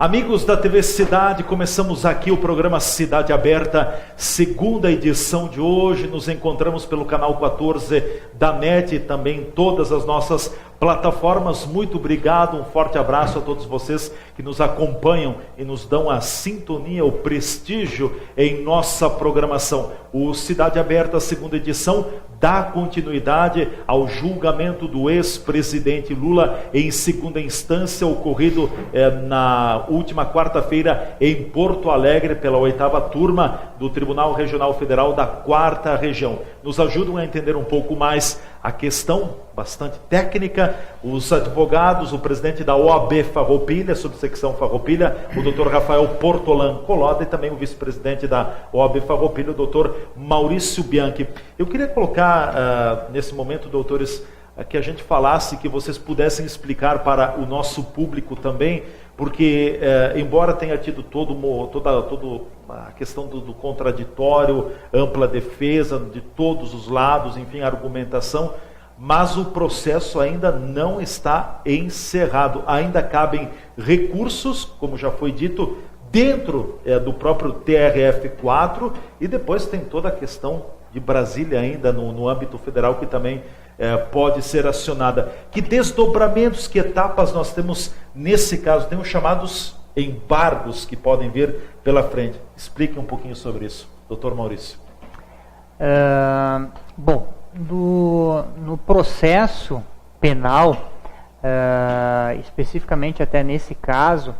Amigos da TV Cidade, começamos aqui o programa Cidade Aberta, segunda edição de hoje. Nos encontramos pelo canal 14 da NET e também em todas as nossas plataformas. Muito obrigado, um forte abraço a todos vocês que nos acompanham e nos dão a sintonia, o prestígio em nossa programação. O Cidade Aberta, segunda edição, dá continuidade ao julgamento do ex-presidente Lula em segunda instância, ocorrido na última quarta-feira em Porto Alegre, pela 8ª turma do Tribunal Regional Federal da 4ª Região. Nos ajudam a entender um pouco mais a questão, bastante técnica, os advogados, o presidente da OAB Farroupilha, subsecção Farroupilha, o doutor Rafael Portolan Coloda, e também o vice-presidente da OAB Farroupilha, o doutor Maurício Bianchi. Eu queria colocar, nesse momento, doutores, que a gente falasse, que vocês pudessem explicar para o nosso público também, porque, embora tenha tido toda a questão do contraditório, ampla defesa de todos os lados, enfim, argumentação, mas o processo ainda não está encerrado. Ainda cabem recursos, como já foi dito, dentro do próprio TRF4, e depois tem toda a questão de Brasília ainda no âmbito federal, que também pode ser acionada. Que desdobramentos, que etapas nós temos nesse caso? Tem os chamados embargos que podem vir pela frente. Explique um pouquinho sobre isso, doutor Maurício. Bom, no processo penal, especificamente até nesse caso,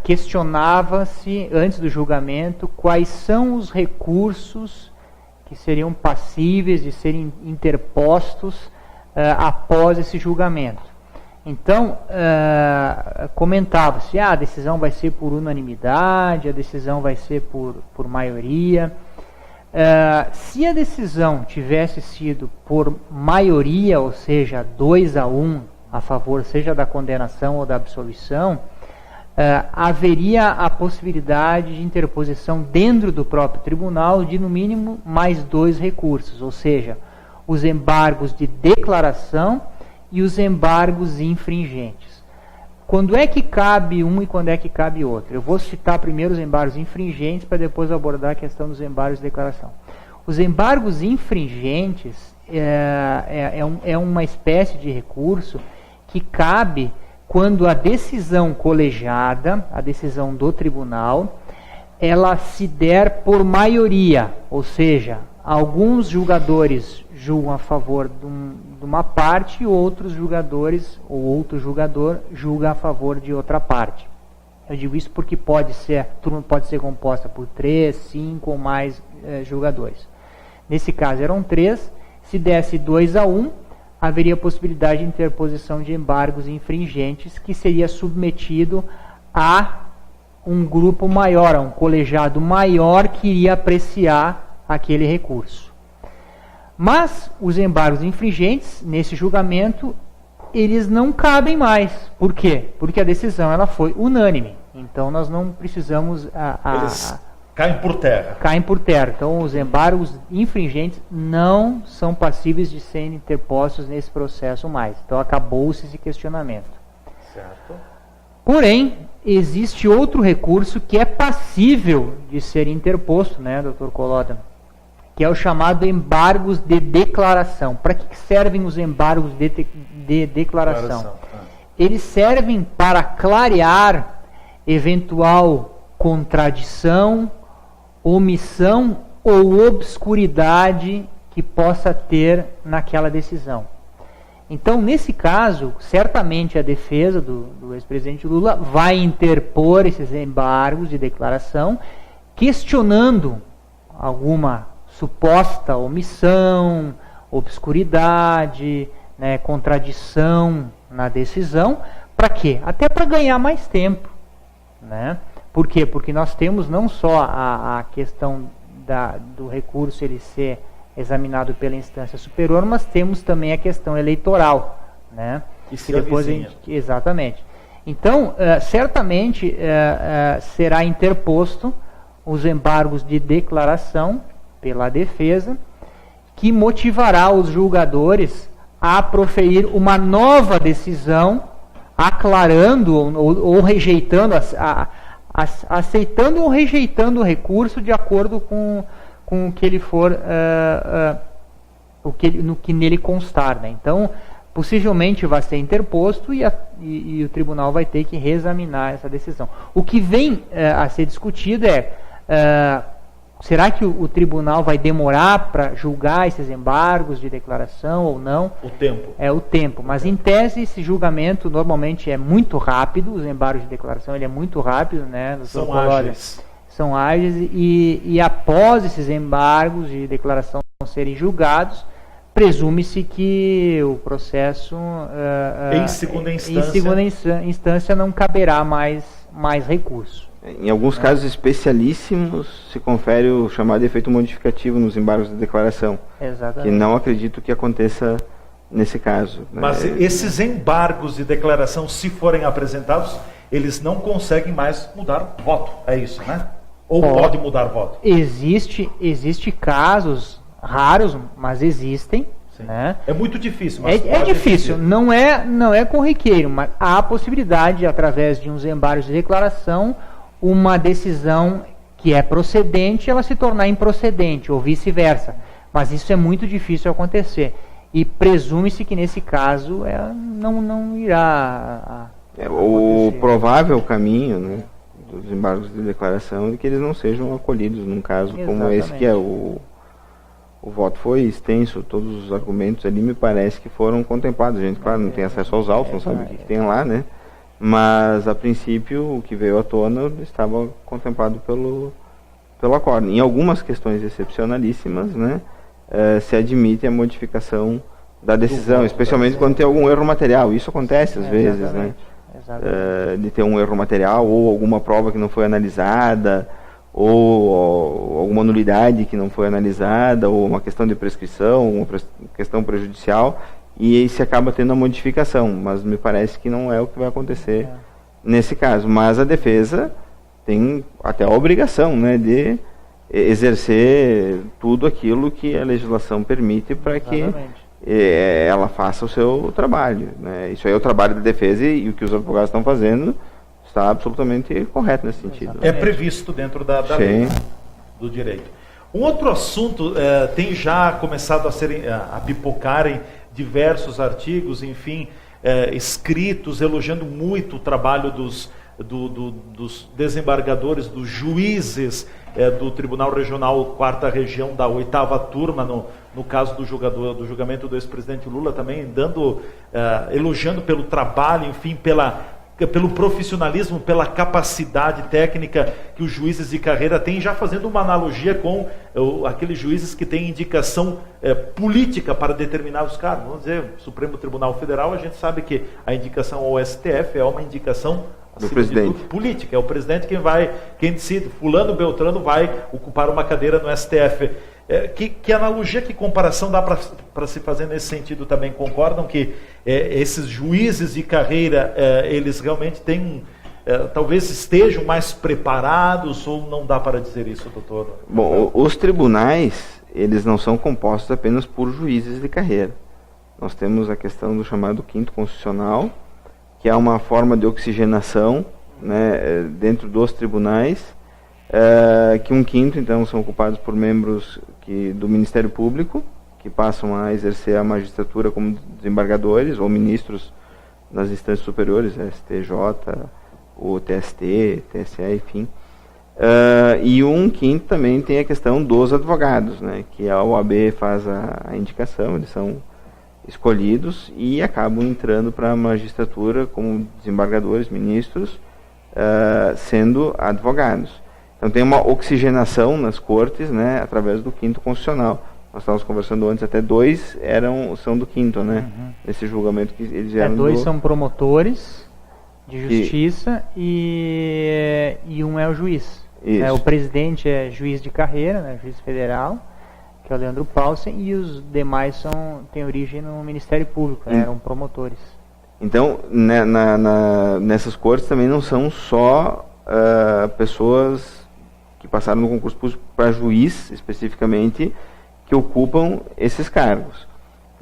questionava-se antes do julgamento quais são os recursos que seriam passíveis de serem interpostos após esse julgamento. Então, comentava-se, a decisão vai ser por unanimidade, a decisão vai ser por maioria. Se a decisão tivesse sido por maioria, ou seja, 2-1 a favor, seja da condenação ou da absolvição, haveria a possibilidade de interposição dentro do próprio tribunal de, no mínimo, mais 2 recursos, ou seja, os embargos de declaração e os embargos infringentes. Quando é que cabe um e quando é que cabe outro? Eu vou citar primeiro os embargos infringentes para depois abordar a questão dos embargos de declaração. Os embargos infringentes é uma espécie de recurso que cabe quando a decisão colegiada, a decisão do tribunal, ela se der por maioria, ou seja, alguns julgadores julgam a favor de uma parte e outros julgadores, ou outro julgador, julga a favor de outra parte. Eu digo isso porque a turma pode ser composta por 3, 5 ou mais julgadores. Nesse caso eram 3, se desse 2-1, haveria possibilidade de interposição de embargos infringentes, que seria submetido a um grupo maior, a um colegiado maior que iria apreciar aquele recurso. Mas os embargos infringentes, nesse julgamento, eles não cabem mais. Por quê? Porque a decisão ela foi unânime. Então nós não precisamos... Eles caem por terra. Caem por terra. Então os embargos infringentes não são passíveis de serem interpostos nesse processo mais. Então acabou-se esse questionamento. Certo. Porém, existe outro recurso que é passível de ser interposto, né, doutor Coloda? Que é o chamado embargos de declaração. Para que servem os embargos de declaração? Eles servem para clarear eventual contradição, omissão ou obscuridade que possa ter naquela decisão. Então, nesse caso, certamente a defesa do ex-presidente Lula vai interpor esses embargos de declaração, questionando alguma suposta omissão, obscuridade, né, contradição na decisão. Para quê? Até para ganhar mais tempo, né? Por quê? Porque nós temos não só a questão do recurso ele ser examinado pela instância superior, mas temos também a questão eleitoral, né? Que depois exatamente. Então, certamente será interposto os embargos de declaração pela defesa, que motivará os julgadores a proferir uma nova decisão aclarando ou rejeitando, aceitando ou rejeitando o recurso de acordo com o que ele for, no que nele constar, né? Então, possivelmente vai ser interposto e o tribunal vai ter que reexaminar essa decisão. O que vem a ser discutido será que o tribunal vai demorar para julgar esses embargos de declaração ou não? O tempo. É o tempo. Mas, em tese, esse julgamento normalmente é muito rápido, os embargos de declaração ele é muito rápido, né? São ágeis. São ágeis e após esses embargos de declaração serem julgados, presume-se que o processo em segunda instância não caberá mais recurso. Em alguns casos especialíssimos se confere o chamado efeito modificativo nos embargos de declaração. Exatamente. Que não acredito que aconteça nesse caso. Mas esses embargos de declaração, se forem apresentados, eles não conseguem mais mudar voto, é isso, né? Ou pode mudar voto? Existe casos raros, mas existem. Né? É muito difícil. Mas é difícil, não é corriqueiro, mas há a possibilidade, através de uns embargos de declaração, uma decisão que é procedente, ela se tornar improcedente, ou vice-versa. Mas isso é muito difícil acontecer. E presume-se que, nesse caso, não irá o provável caminho, né, dos embargos de declaração é que eles não sejam acolhidos num caso como esse, que é o voto foi extenso, todos os argumentos ali me parece que foram contemplados. A gente, claro, não tem acesso aos autos, não sabe o que tem lá, né? Mas, a princípio, o que veio à tona estava contemplado pelo acordo. Em algumas questões excepcionalíssimas, né, se admite a modificação da decisão, especialmente quando tem algum erro material. Isso acontece às vezes, né? De ter um erro material ou alguma prova que não foi analisada, ou alguma nulidade que não foi analisada, ou uma questão de prescrição, uma questão prejudicial, e aí se acaba tendo a modificação, mas me parece que não é o que vai acontecer nesse caso. Mas a defesa tem até a obrigação, né, de exercer tudo aquilo que a legislação permite para que ela faça o seu trabalho, né? Isso aí é o trabalho da defesa e o que os advogados estão fazendo está absolutamente correto nesse sentido. É previsto dentro da lei do direito. Um outro assunto tem já começado a pipocarem diversos artigos, enfim, escritos, elogiando muito o trabalho dos desembargadores, dos juízes do Tribunal Regional 4ª Região da 8ª Turma, no caso do julgamento do ex-presidente Lula, também elogiando pelo trabalho, enfim, pelo profissionalismo, pela capacidade técnica que os juízes de carreira têm, já fazendo uma analogia com aqueles juízes que têm indicação política para determinados cargos. Vamos dizer, Supremo Tribunal Federal, a gente sabe que a indicação ao STF é uma indicação do presidente. Política, é o presidente quem decide, fulano, beltrano vai ocupar uma cadeira no STF. Que analogia, que comparação dá para se fazer nesse sentido também? Concordam que esses juízes de carreira, eles realmente têm, talvez estejam mais preparados, ou não dá para dizer isso, doutor? Bom, os tribunais, eles não são compostos apenas por juízes de carreira. Nós temos a questão do chamado quinto constitucional, que é uma forma de oxigenação, né, dentro dos tribunais, que um quinto, então, são ocupados por membros do Ministério Público, que passam a exercer a magistratura como desembargadores ou ministros nas instâncias superiores, STJ, o TST, TSE, enfim. E um quinto também tem a questão dos advogados, né, que a OAB faz a indicação, eles são escolhidos e acabam entrando para a magistratura como desembargadores, ministros, sendo advogados. Então tem uma oxigenação nas cortes, né, através do quinto constitucional. Nós estávamos conversando antes, até 2 são do quinto, né? Esse julgamento que eles eram 2 são promotores de justiça e um é o juiz. O presidente é juiz de carreira, né, juiz federal, que é o Leandro Paulsen, e os demais têm origem no Ministério Público, né, eram promotores. Então, nessas cortes também não são só pessoas que passaram no concurso público para juiz, especificamente, que ocupam esses cargos.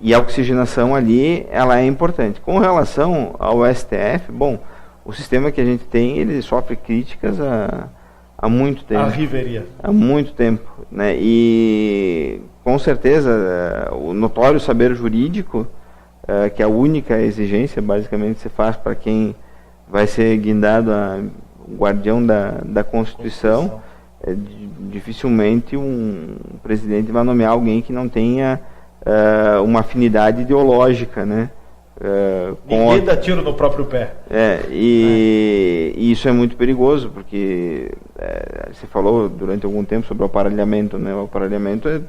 E a oxigenação ali, ela é importante. Com relação ao STF, bom, o sistema que a gente tem, ele sofre críticas há muito tempo. A riveria. Há muito tempo, né? E com certeza o notório saber jurídico, que é a única exigência basicamente que se faz para quem vai ser guindado o guardião da Constituição, dificilmente um presidente vai nomear alguém que não tenha uma afinidade ideológica, né? Ninguém dá tiro no próprio pé. E isso é muito perigoso, porque você falou durante algum tempo sobre o aparelhamento, né? O aparelhamento é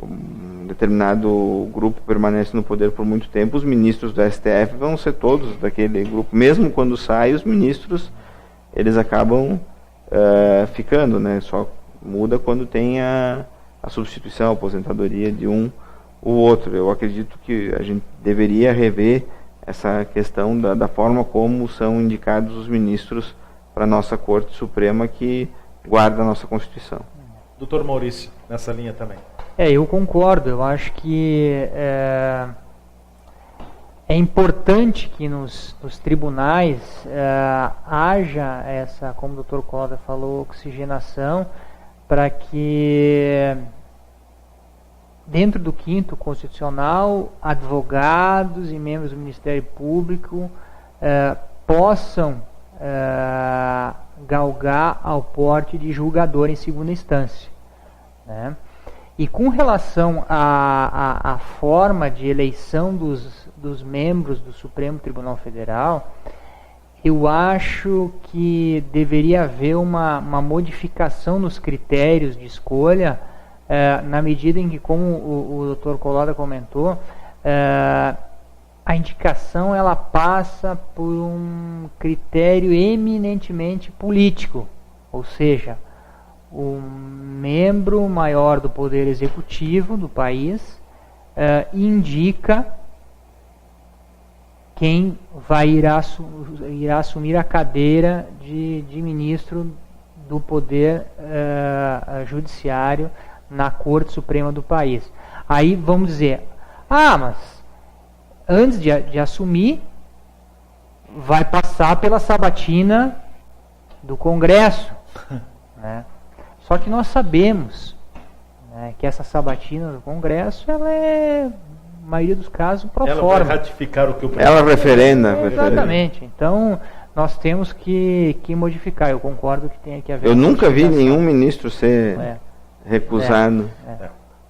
um determinado grupo permanece no poder por muito tempo, os ministros do STF vão ser todos daquele grupo, mesmo quando sai, os ministros eles acabam ficando, né? Só muda quando tem a substituição, a aposentadoria de um ou outro. Eu acredito que a gente deveria rever essa questão da forma como são indicados os ministros para a nossa Corte Suprema, que guarda a nossa Constituição. Doutor Maurício, nessa linha também. Eu concordo. Eu acho que é importante que nos tribunais haja essa, como o doutor Cláudio falou, oxigenação, para que dentro do quinto constitucional, advogados e membros do Ministério Público possam galgar ao porte de julgador em segunda instância, né? E com relação à forma de eleição dos membros do Supremo Tribunal Federal, eu acho que deveria haver uma modificação nos critérios de escolha, na medida em que, como o Dr. Collada comentou, a indicação ela passa por um critério eminentemente político, ou seja, o membro maior do Poder Executivo do país indica quem irá assumir a cadeira de ministro do Poder Judiciário na Corte Suprema do país. Aí vamos dizer, mas antes de assumir, vai passar pela sabatina do Congresso, né? Só que nós sabemos, né, que essa sabatina do Congresso, ela é, na maioria dos casos, pro forma. Ela vai ratificar o que o presidente... Ela referenda. Exatamente. Então, nós temos que modificar. Eu concordo que tem que haver... Eu nunca vi nenhum ministro ser recusado.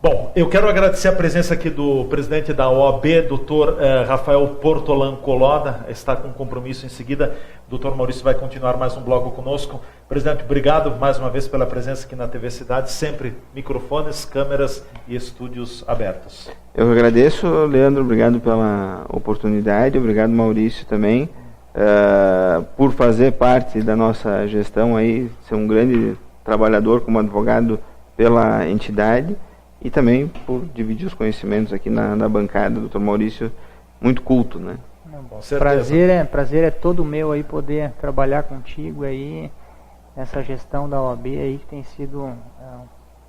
Bom, eu quero agradecer a presença aqui do presidente da OAB, doutor Rafael Portolan Collada, está com compromisso em seguida. Doutor Maurício vai continuar mais um bloco conosco. Presidente, obrigado mais uma vez pela presença aqui na TV Cidade, sempre microfones, câmeras e estúdios abertos. Eu agradeço, Leandro, obrigado pela oportunidade, obrigado, Maurício, também, por fazer parte da nossa gestão aí, ser um grande trabalhador como advogado pela entidade, e também por dividir os conhecimentos aqui na bancada, doutor Maurício, muito culto, né? Prazer é todo meu aí poder trabalhar contigo aí nessa gestão da OAB aí, que tem sido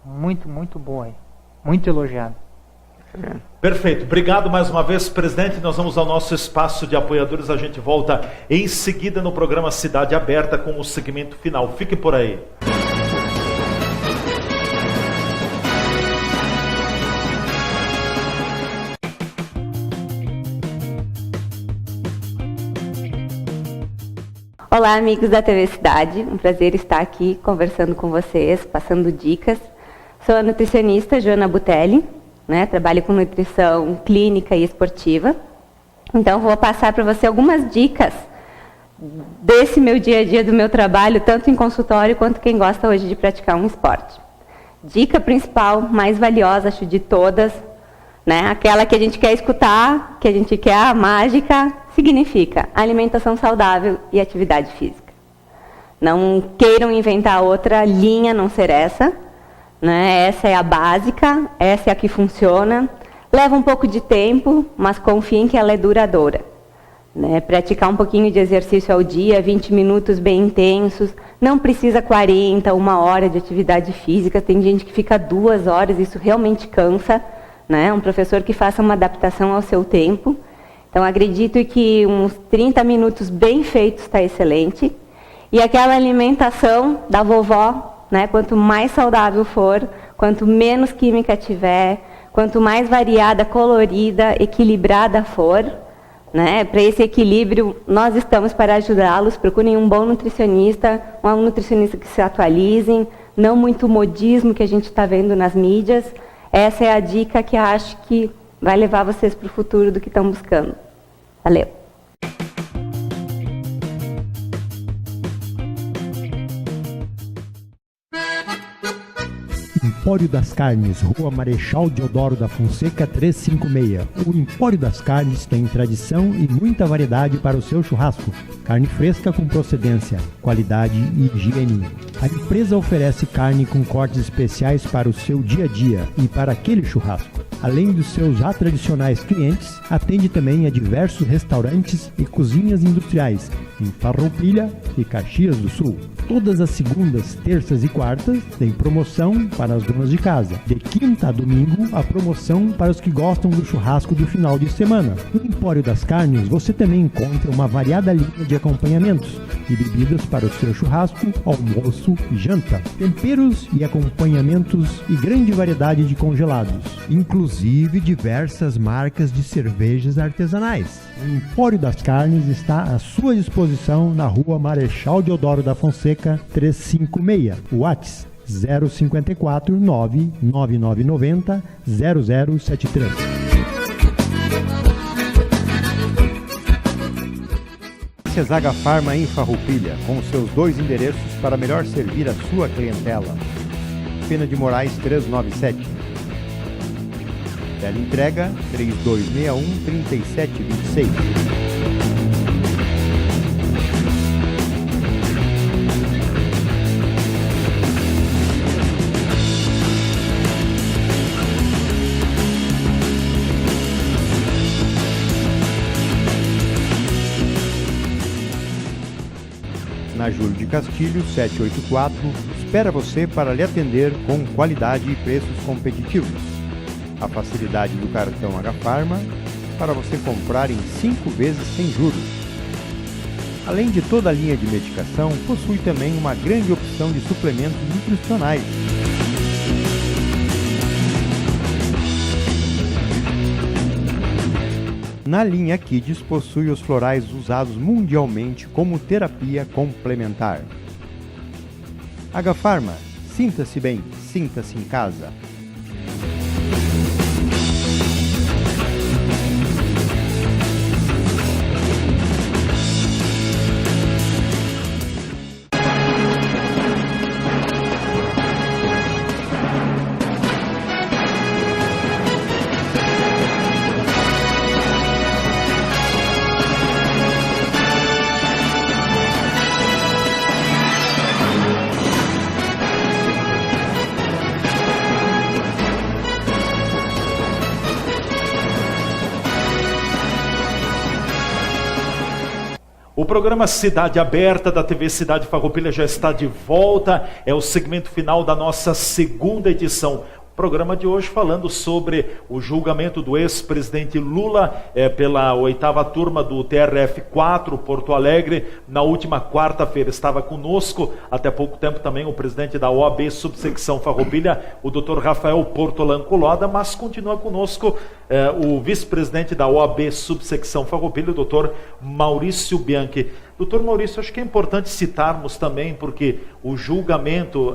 muito, muito boa aí, muito elogiado. Perfeito, obrigado mais uma vez, presidente. Nós vamos ao nosso espaço de apoiadores, a gente volta em seguida no programa Cidade Aberta com o segmento final. Fique por aí. Olá, amigos da TV Cidade, um prazer estar aqui conversando com vocês, passando dicas. Sou a nutricionista Joana Butelli, né? Trabalho com nutrição clínica e esportiva. Então, vou passar para você algumas dicas desse meu dia a dia, do meu trabalho, tanto em consultório quanto quem gosta hoje de praticar um esporte. Dica principal, mais valiosa, acho, de todas, né? Aquela que a gente quer escutar, que a gente quer a mágica, significa alimentação saudável e atividade física. Não queiram inventar outra linha, não ser essa, né? Essa é a básica, essa é a que funciona. Leva um pouco de tempo, mas confiem que ela é duradoura, né? Praticar um pouquinho de exercício ao dia, 20 minutos bem intensos. Não precisa 40, 1 hora de atividade física. Tem gente que fica 2 horas, isso realmente cansa, né? Um professor que faça uma adaptação ao seu tempo. Então, acredito que uns 30 minutos bem feitos está excelente. E aquela alimentação da vovó, né? Quanto mais saudável for, quanto menos química tiver, quanto mais variada, colorida, equilibrada for, né? Para esse equilíbrio, nós estamos para ajudá-los. Procurem um bom nutricionista, um nutricionista que se atualizem, não muito modismo que a gente está vendo nas mídias. Essa é a dica que eu acho que vai levar vocês para o futuro do que estão buscando. Valeu! Empório das Carnes, Rua Marechal Deodoro da Fonseca 356. O Empório das Carnes tem tradição e muita variedade para o seu churrasco. Carne fresca com procedência, qualidade e higiene. A empresa oferece carne com cortes especiais para o seu dia a dia e para aquele churrasco. Além dos seus já tradicionais clientes, atende também a diversos restaurantes e cozinhas industriais em Farroupilha e Caxias do Sul. Todas as segundas, terças e quartas tem promoção para as donas de casa. De quinta a domingo, a promoção para os que gostam do churrasco do final de semana. No Empório das Carnes, você também encontra uma variada linha de acompanhamentos e bebidas para o seu churrasco, almoço e janta. Temperos e acompanhamentos e grande variedade de congelados, inclusive diversas marcas de cervejas artesanais. O Empório das Carnes está à sua disposição na Rua Marechal Deodoro da Fonseca 356. WhatsApp 054 99990 0073. Zaga Farma em Farroupilha, com seus 2 endereços para melhor servir a sua clientela. Pena de Moraes 397. Teleentrega 3261-3726. Na Júlio de Castilho, 784, espera você para lhe atender com qualidade e preços competitivos. A facilidade do cartão H-Pharma para você comprar em 5 vezes sem juros. Além de toda a linha de medicação, possui também uma grande opção de suplementos nutricionais. Na linha Kids possui os florais usados mundialmente como terapia complementar. H-Pharma, sinta-se bem, sinta-se em casa. O programa Cidade Aberta da TV Cidade Farroupilha já está de volta. É o segmento final da nossa segunda edição. O programa de hoje falando sobre o julgamento do ex-presidente Lula pela 8ª turma do TRF4 Porto Alegre. Na última quarta-feira estava conosco, até pouco tempo também, o presidente da OAB Subsecção Farroupilha, o Dr. Rafael Portolanco Loda, mas continua conosco o vice-presidente da OAB Subsecção Farroupilha, o Dr. Maurício Bianchi. Doutor Maurício, acho que é importante citarmos também, porque o julgamento,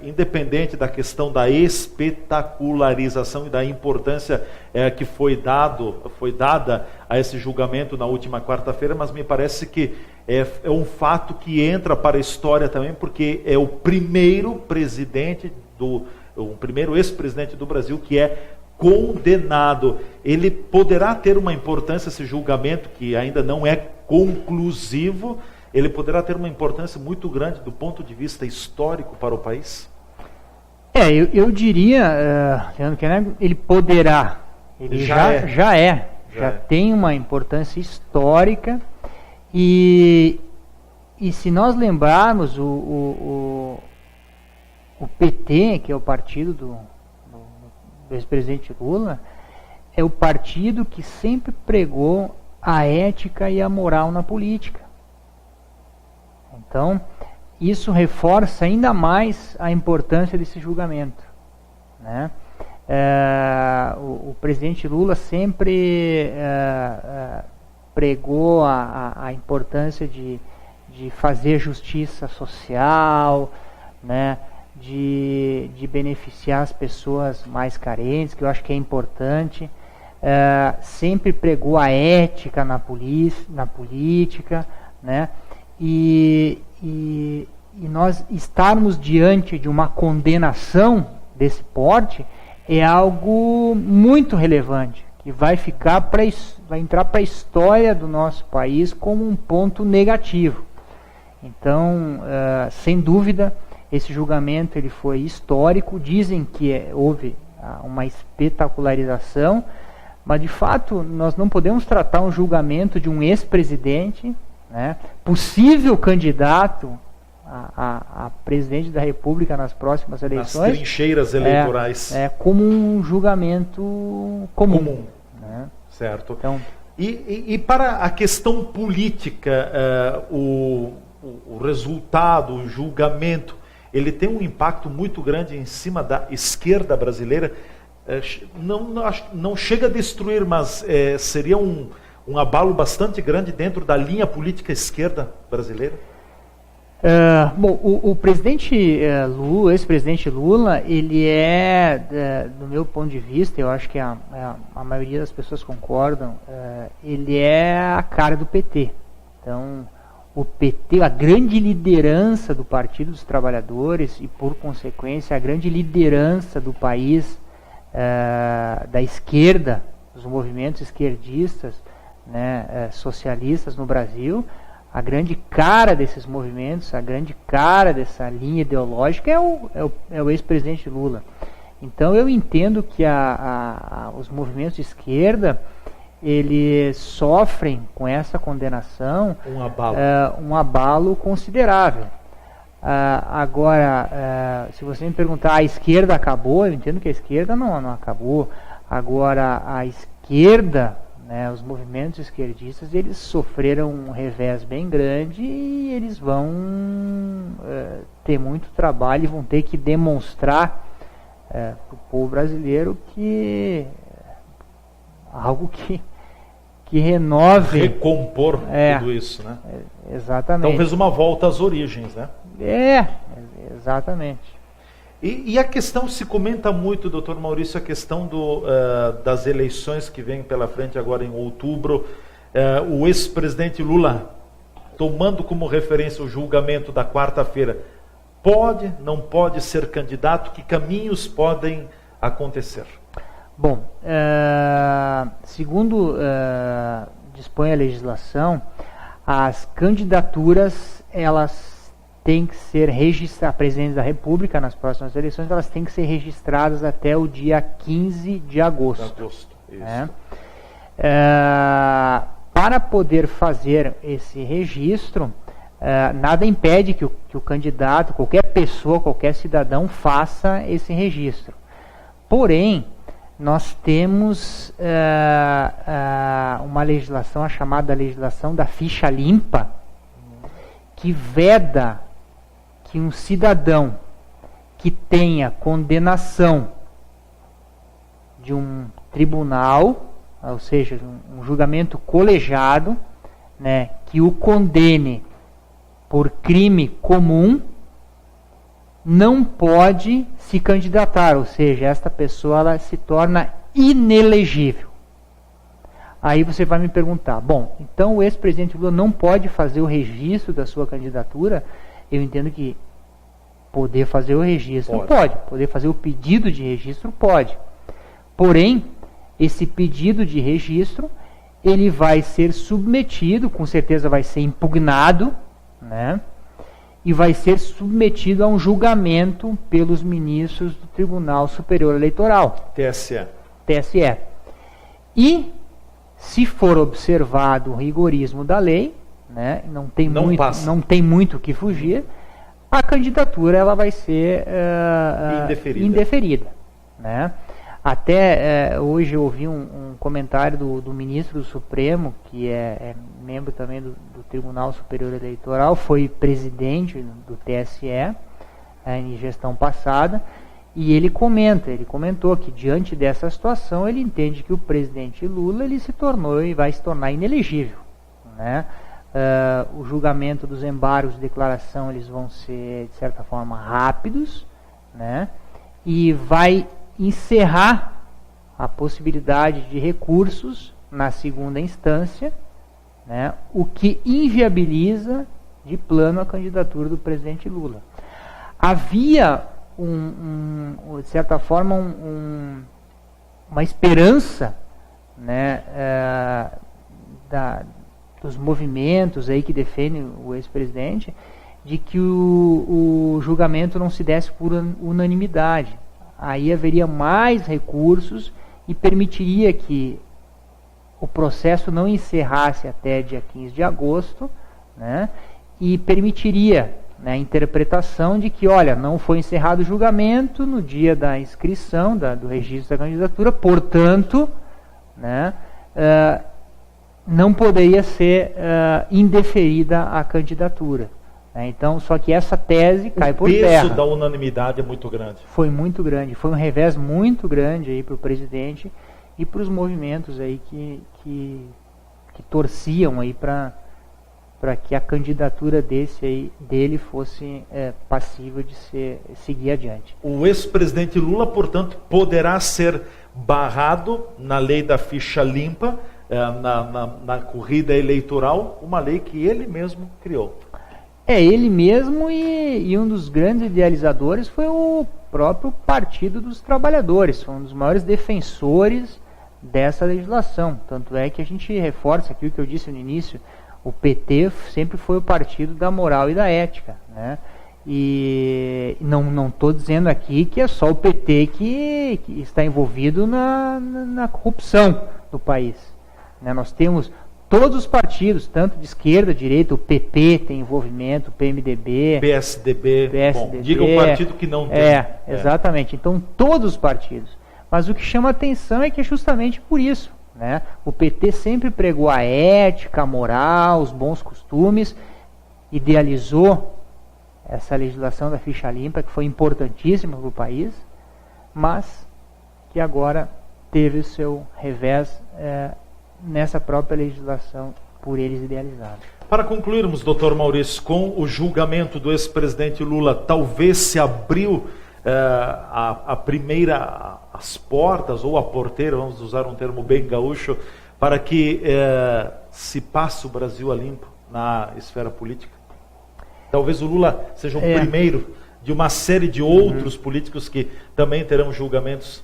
independente da questão da espetacularização e da importância que foi dada a esse julgamento na última quarta-feira, mas me parece que é um fato que entra para a história também, porque é o primeiro primeiro ex-presidente do Brasil que é condenado. Ele poderá ter uma importância, esse julgamento, que ainda não é conclusivo, ele poderá ter uma importância muito grande do ponto de vista histórico para o país? Eu diria, ele poderá, ele já tem uma importância histórica, e se nós lembrarmos o PT, que é o partido do ex-presidente Lula, é o partido que sempre pregou a ética e a moral na política. Então, isso reforça ainda mais a importância desse julgamento, né? O presidente Lula sempre pregou a importância de fazer justiça social, né? De beneficiar as pessoas mais carentes, que eu acho que é importante. Sempre pregou a ética na política, né? E nós estarmos diante de uma condenação desse porte é algo muito relevante, que vai entrar para a história do nosso país como um ponto negativo. Então, sem dúvida, esse julgamento ele foi histórico. Dizem que houve uma espetacularização, mas de fato nós não podemos tratar um julgamento de um ex-presidente, né, possível candidato a presidente da República nas próximas eleições, nas trincheiras eleitorais, como um julgamento comum. Né? Certo. Então, e para a questão política, o resultado, o julgamento, ele tem um impacto muito grande em cima da esquerda brasileira. Não chega a destruir, mas seria um abalo bastante grande dentro da linha política esquerda brasileira? Bom, o presidente Lula, ex-presidente Lula, ele do meu ponto de vista, eu acho que a maioria das pessoas concordam, ele é a cara do PT. Então, o PT, a grande liderança do Partido dos Trabalhadores e, por consequência, a grande liderança do país, da esquerda, dos movimentos esquerdistas, né, socialistas no Brasil, a grande cara desses movimentos, a grande cara dessa linha ideológica é o ex-presidente Lula. Então eu entendo que os movimentos de esquerda, eles sofrem com essa condenação um abalo considerável. Agora, se você me perguntar, a esquerda acabou? Eu entendo que a esquerda não acabou. Agora, a esquerda, né, os movimentos esquerdistas, eles sofreram um revés bem grande e eles vão ter muito trabalho e vão ter que demonstrar para o povo brasileiro que algo que renove, recompor tudo isso, né? Exatamente. Talvez uma volta às origens, né? Exatamente. E a questão, se comenta muito, doutor Maurício, a questão das eleições que vem pela frente agora em outubro. O ex-presidente Lula, tomando como referência o julgamento da quarta-feira, pode, não pode ser candidato? Que caminhos podem acontecer? Bom, segundo dispõe a legislação, as candidaturas, elas têm que ser registradas, a presidente da República, nas próximas eleições, elas têm que ser registradas até o dia 15 de agosto. Isso. Para poder fazer esse registro, nada impede que o candidato, qualquer pessoa, qualquer cidadão faça esse registro. Porém, nós temos uma legislação, a chamada legislação da ficha limpa, que veda que um cidadão que tenha condenação de um tribunal, ou seja, um julgamento colegiado, né, que o condene por crime comum, não pode se candidatar, ou seja, esta pessoa ela se torna inelegível. Aí você vai me perguntar, bom, então o ex-presidente Lula não pode fazer o registro da sua candidatura? Eu entendo que poder fazer o registro pode, poder fazer o pedido de registro pode. Porém, esse pedido de registro, ele vai ser submetido, com certeza vai ser impugnado, né? E vai ser submetido a um julgamento pelos ministros do Tribunal Superior Eleitoral. TSE. E, se for observado o rigorismo da lei, né, não tem muito o que fugir, a candidatura ela vai ser indeferida. Né? Até hoje eu ouvi um comentário do ministro do Supremo, que é membro também do Tribunal Superior Eleitoral, foi presidente do TSE em gestão passada, e ele comentou que diante dessa situação ele entende que o presidente Lula ele se tornou e vai se tornar inelegível, né? O julgamento dos embargos de declaração eles vão ser de certa forma rápidos, né? E vai encerrar a possibilidade de recursos na segunda instância, né, o que inviabiliza de plano a candidatura do presidente Lula. Havia, de certa forma, uma esperança, né, dos movimentos aí que defendem o ex-presidente, de que o julgamento não se desse por unanimidade. Aí haveria mais recursos e permitiria que o processo não encerrasse até dia 15 de agosto, né, e permitiria, né, a interpretação de que, olha, não foi encerrado o julgamento no dia da inscrição do registro da candidatura, portanto, né, não poderia ser indeferida a candidatura. Então, só que essa tese cai por terra. O peso da unanimidade é muito grande. Foi muito grande, foi um revés muito grande aí para o presidente e para os movimentos aí que torciam aí para que a candidatura dele fosse passível de seguir adiante. O ex-presidente Lula, portanto, poderá ser barrado na lei da ficha limpa, na corrida eleitoral, uma lei que ele mesmo criou. Ele mesmo e um dos grandes idealizadores foi o próprio Partido dos Trabalhadores, foi um dos maiores defensores dessa legislação. Tanto é que a gente reforça aqui o que eu disse no início, o PT sempre foi o partido da moral e da ética, né? E não estou dizendo aqui que é só o PT que está envolvido na corrupção do país, né? Nós temos todos os partidos, tanto de esquerda, direita, o PP tem envolvimento, o PMDB, PSDB, bom, diga o partido que não tem. Exatamente. Então, todos os partidos. Mas o que chama a atenção é que é justamente por isso, né? O PT sempre pregou a ética, a moral, os bons costumes, idealizou essa legislação da ficha limpa, que foi importantíssima para o país, mas que agora teve o seu revés nessa própria legislação por eles idealizada. Para concluirmos, doutor Maurício, com o julgamento do ex-presidente Lula, talvez se abriu as portas, ou a porteira, vamos usar um termo bem gaúcho, para que se passe o Brasil a limpo na esfera política? Talvez o Lula seja o primeiro de uma série de outros políticos que também terão julgamentos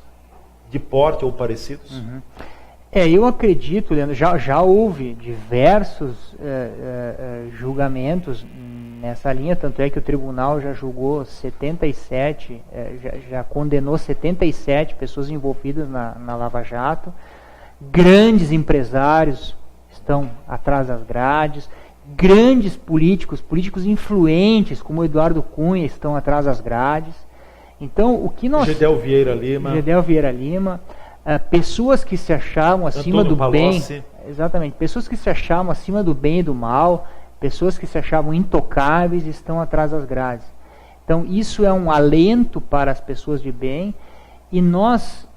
de porte ou parecidos? Eu acredito, Leandro, já houve diversos julgamentos nessa linha, tanto é que o tribunal já julgou 77, já condenou 77 pessoas envolvidas na Lava Jato. Grandes empresários estão atrás das grades, grandes políticos influentes, como o Eduardo Cunha, estão atrás das grades. Então, o que nós... Gedel Vieira Lima, pessoas que se achavam acima Antônio do Palocci. bem, exatamente, pessoas que se achavam acima do bem e do mal, pessoas que se achavam intocáveis estão atrás das grades. Então isso é um alento para as pessoas de bem, e nós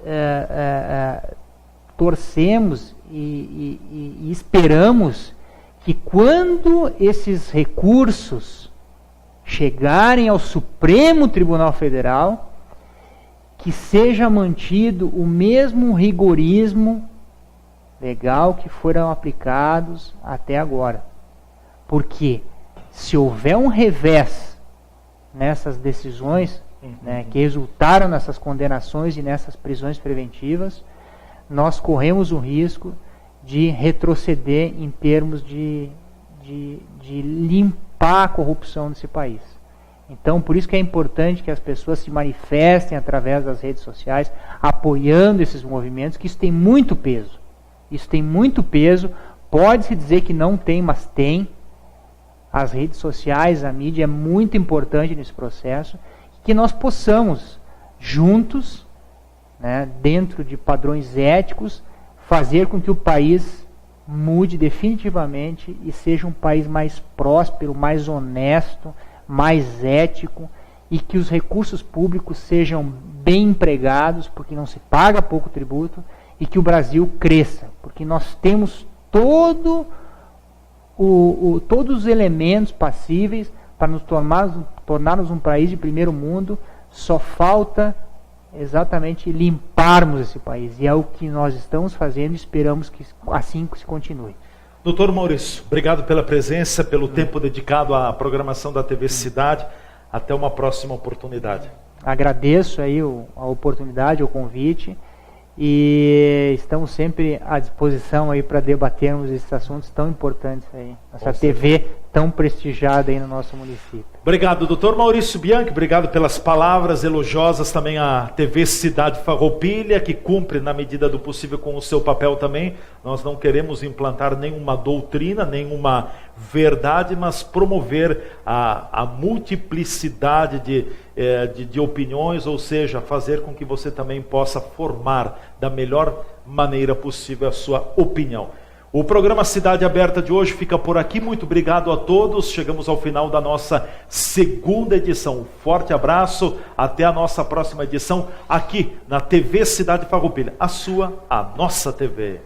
torcemos e esperamos que quando esses recursos chegarem ao Supremo Tribunal Federal, que seja mantido o mesmo rigorismo legal que foram aplicados até agora. Porque se houver um revés nessas decisões, né, que resultaram nessas condenações e nessas prisões preventivas, nós corremos o risco de retroceder em termos de limpar a corrupção desse país. Então, por isso que é importante que as pessoas se manifestem através das redes sociais, apoiando esses movimentos, que isso tem muito peso. Isso tem muito peso. Pode-se dizer que não tem, mas tem. As redes sociais, a mídia é muito importante nesse processo. Que nós possamos, juntos, né, dentro de padrões éticos, fazer com que o país mude definitivamente e seja um país mais próspero, mais honesto, mais ético, e que os recursos públicos sejam bem empregados, porque não se paga pouco tributo, e que o Brasil cresça, porque nós temos todos os elementos passíveis para nos tornarmos um país de primeiro mundo. Só falta exatamente limparmos esse país, e é o que nós estamos fazendo e esperamos que assim se continue. Doutor Maurício, obrigado pela presença, pelo tempo dedicado à programação da TV Cidade. Até uma próxima oportunidade. Agradeço aí a oportunidade, o convite, e estamos sempre à disposição aí para debatermos esses assuntos tão importantes aí, essa TV tão prestigiada aí no nosso município. Obrigado, doutor Maurício Bianchi, obrigado pelas palavras elogiosas também à TV Cidade Farroupilha, que cumpre na medida do possível com o seu papel também. Nós não queremos implantar nenhuma doutrina, nenhuma verdade, mas promover a multiplicidade de opiniões, ou seja, fazer com que você também possa formar da melhor maneira possível a sua opinião. O programa Cidade Aberta de hoje fica por aqui. Muito obrigado a todos. Chegamos ao final da nossa segunda edição. Um forte abraço. Até a nossa próxima edição aqui na TV Cidade Farroupilha. A sua, a nossa TV.